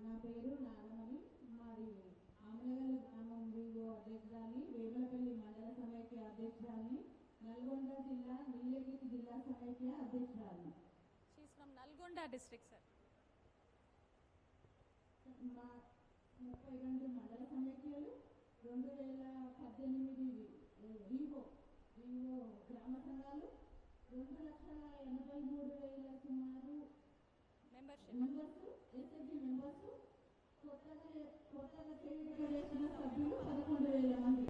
నా పేరు నాగమణి. మాది ఆమనగల్ గ్రామం వివో అధ్యక్షురాలి, వేములపల్లి మండల సమైక్య అధ్యక్షురాలి, నల్గొండ జిల్లా నీలగిరి జిల్లా సమైక్య అధ్యక్షురాలి. She's from Nalgonda district sir. మా 32 మండల సమైక్యలు, 2018 వివో గ్రామ సంఘాలు, 2,83,000 సుమారు మెంబర్స్, ఎస్ఎస్జి మెంబర్స్, కొత్తగా చేసిన సభ్యులు 11,000 మంది.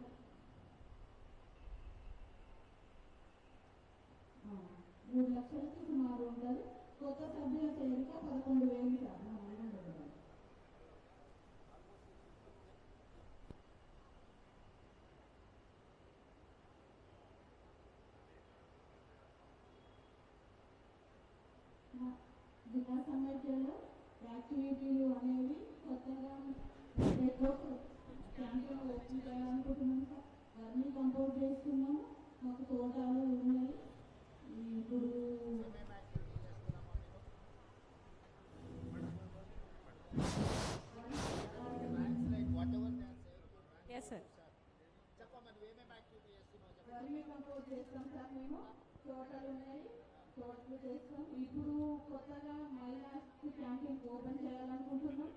3 లక్షలకి సుమారు ఉంటారు. కొత్త సభ్యుల చేరిక 11,000 జిల్లా సమైక్యలో యాక్టివిటీలు అనేవి కొత్తగా క్యాంటీన్ ఓపెన్ చేయాలనుకుంటున్నాం సార్. వర్మీ కంపోజ్ చేస్తున్నాము. మాకు తోటలు ఉన్నాయి. ఇప్పుడు వర్మీ కంపోజ్ చేస్తాం సార్. మేము తోటలు ఉన్నాయి, తోటలు చేస్తాం. ఇప్పుడు కొత్తగా మహిళా క్యాంటీన్ ఓపెన్ చేయాలనుకుంటున్నాం.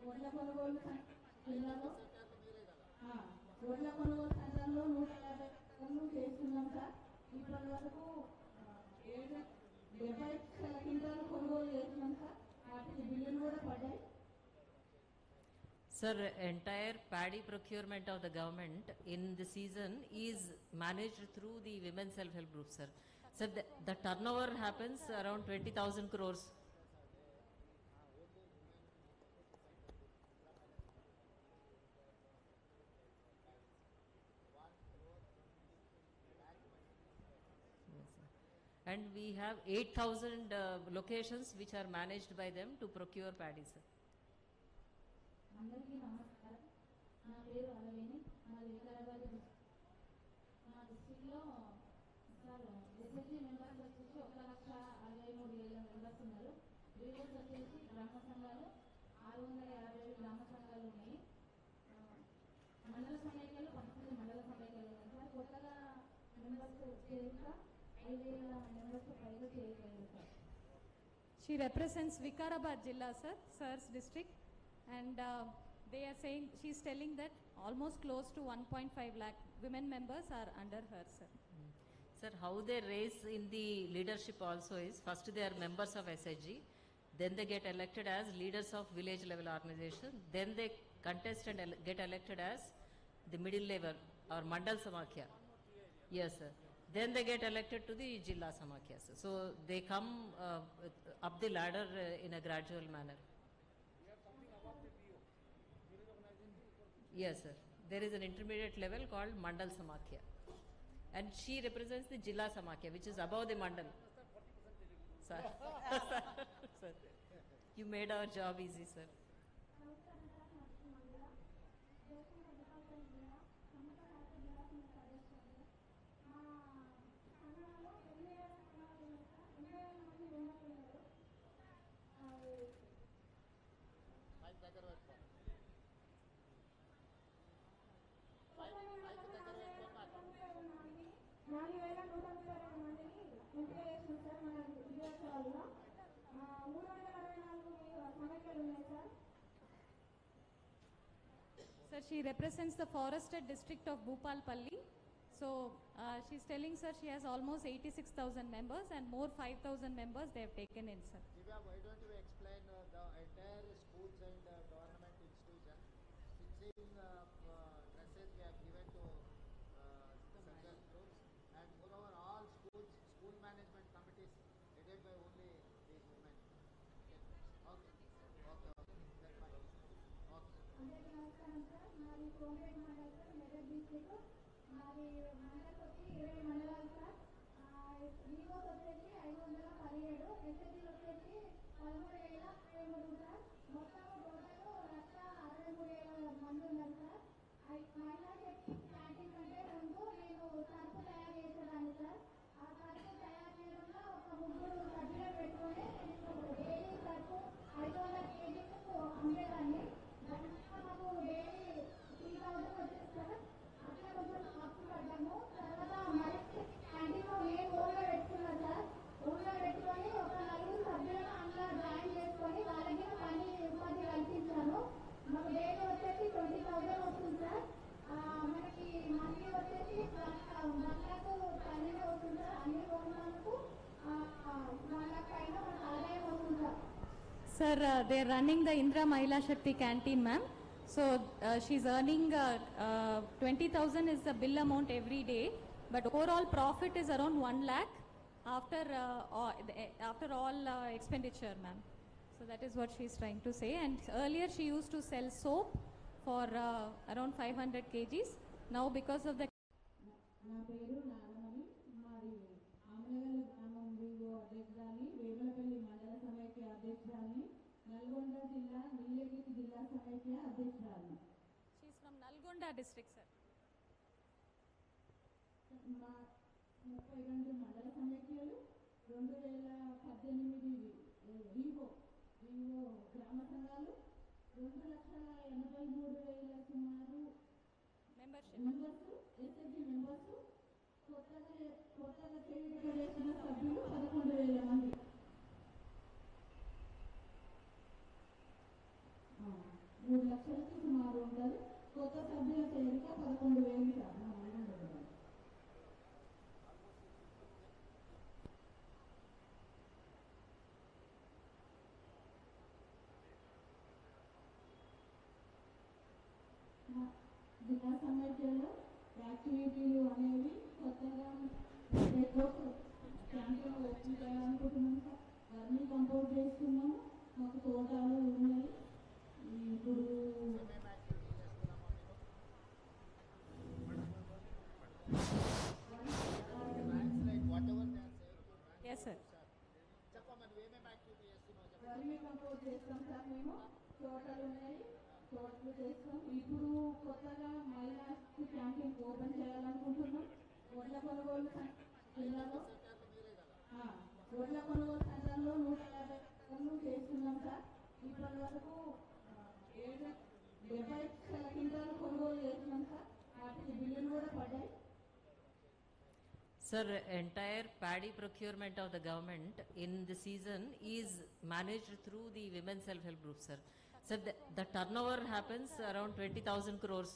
వడ్ల కొనుగోలు జిల్లాలో వడ్ల కొనుగోలు సెంటర్లో 150 టన్నులు చేస్తున్నాం సార్. ఇప్పటి వరకు 70 క్వింటాలు కొనుగోలు చేస్తున్నాం సార్. వాటికి బిల్లులు కూడా పడ్డాయి. Sir, entire paddy procurement of the government in the season is managed through the women self-help groups, sir. Sir, the turnover happens around 20,000 crores. Yes, sir. And we have 8,000 locations which are managed by them to procure paddy, sir. అందరికీ నమస్కారం. నా పేరు అలవేణి. మాది వికారాబాద్. మా డిస్ట్రిక్ట్లో sir SSG members వచ్చేసి 1,63,000 members ఉన్నారు. Leaders వచ్చేసి గ్రామ సంఘాలు 650 గ్రామ సంఘాలు ఉన్నాయి. మండల సమైక్యలు 19 మండల సమైక్యలు ఉన్నాయి సార్. కొత్తగా మెంబర్స్ చేరిక 5,000 మెంబర్స్ పైగా చేయగలరు sir. She represents Vikarabad Jilla, sir, Sir's district. And they are saying, she is telling that almost close to 1.5 lakh women members are under her, sir. Sir, how they raise in the leadership also is, first they are members of SHG, then they get elected as leaders of village level organization, then they contest and get elected as the middle level or Mandal Samakhya. Yes, sir. Then they get elected to the Jilla Samakhya, sir. So they come up the ladder in a gradual manner. Yes, sir. There is an intermediate level called Mandal Samakhya. And she represents the Jilla Samakhya, which is above the Mandal. Sir. Sir. You made our job easy, sir. Sir, she represents the forested district of Bhupalpalli. So she's telling, sir, she has almost 86,000 members and more 5,000 members they have taken in, sir. Divya, why don't you explain the entire schools and government institutions? 16 dresses we have given to self-help groups, and moreover all schools, school management committees headed by only these women. Okay. That's fine. Okay. అందరికీ నమస్కారం sir. మాది కోమేట్ mandal sir, Medak district. మాది మండల్ వచ్చి 20 మండలాలు sir. వివోస్ వచ్చేసి 517, ఎస్ఎస్జీలు వచ్చేసి 13,023 sir. మొత్తం total 1,63,000 మంది ఉన్నారు సార్. మహిళా శక్తి క్యాంటీన్ కంటే ముందు నేను సరుకు తయారు చేసేదాన్ని సార్. ఆ సరుకు తయారు చేయడంలో ఒక 3 సభ్యులను పెట్టుకొని డైలీ సరుకు 500 కేజీలకు అమ్మేదాన్ని. sir, they're running the Indra Mahila Shakti canteen, ma'am. So she's earning 20,000 is the bill amount every day, but overall profit is around 1 lakh after all expenditure, ma'am. So that is what she's trying to say. And earlier she used to sell soap for around 500 kgs. Now because of the నా పేరు నాగమణి, మాది ఆమనగల్ గ్రామం Vivo అధ్యక్షురాలి, Vemulapalli మండల సమైక్య అధ్యక్షురాలి, నల్గొండ జిల్లా నీలగిరి జిల్లా సమైక్య అధ్యక్షురాలి. she's from Nalgonda district, sir. మా 32 మండల సమైక్యలు, 2018 వివో గ్రామ సంఘాలు, 2,83,000 సుమారు Membership. మెంబర్స్, ఎస్ఎస్జి మెంబర్స్, కొత్తగా చేరిక చేసిన సభ్యులు 11,000 మంది. 3 లక్షలకి సుమారు ఉంటారు. కొత్త సభ్యుల చేరిక 11,000 సార్ మా మండలంలో. జిల్లా సమైక్యలో యాక్టివిటీలు అనేవి కొత్తగా క్యాంటీన్ ఓపెన్ చేయాలనుకుంటున్నాం సార్. వర్మీ కంపోజ్ చేస్తున్నాము, మాకు తోటలు ఉన్నాయి. ఇప్పుడు whatever they are saying to Yes, sir. చెప్పమని ఏమేమి యాక్టివిటీ చేస్తున్నావు చెప్పండి. వర్మీ కంపోజ్ చేస్తాం సార్. మేము తోటలు ఉన్నాయి, తోటలు చేస్తాం. ఇప్పుడు కొత్తగా మహిళా క్యాంటీన్ ఓపెన్ చేయాలనుకుంటున్నాం. వడ్ల కొనుగోలు జిల్లాలో వడ్ల కొనుగోలు సెంటర్లో 150 టన్నులు చేస్తున్నాం సార్. ఇప్పటి వరకు 70 లక్షల క్వింటాలు కొనుగోలు చేస్తున్నాం సార్. వాటికి బిల్లులు కూడా పడ్డాయి. Sir, entire paddy procurement of the government in the season is managed through the women self-help groups, sir. Sir, the turnover happens around 20,000 crores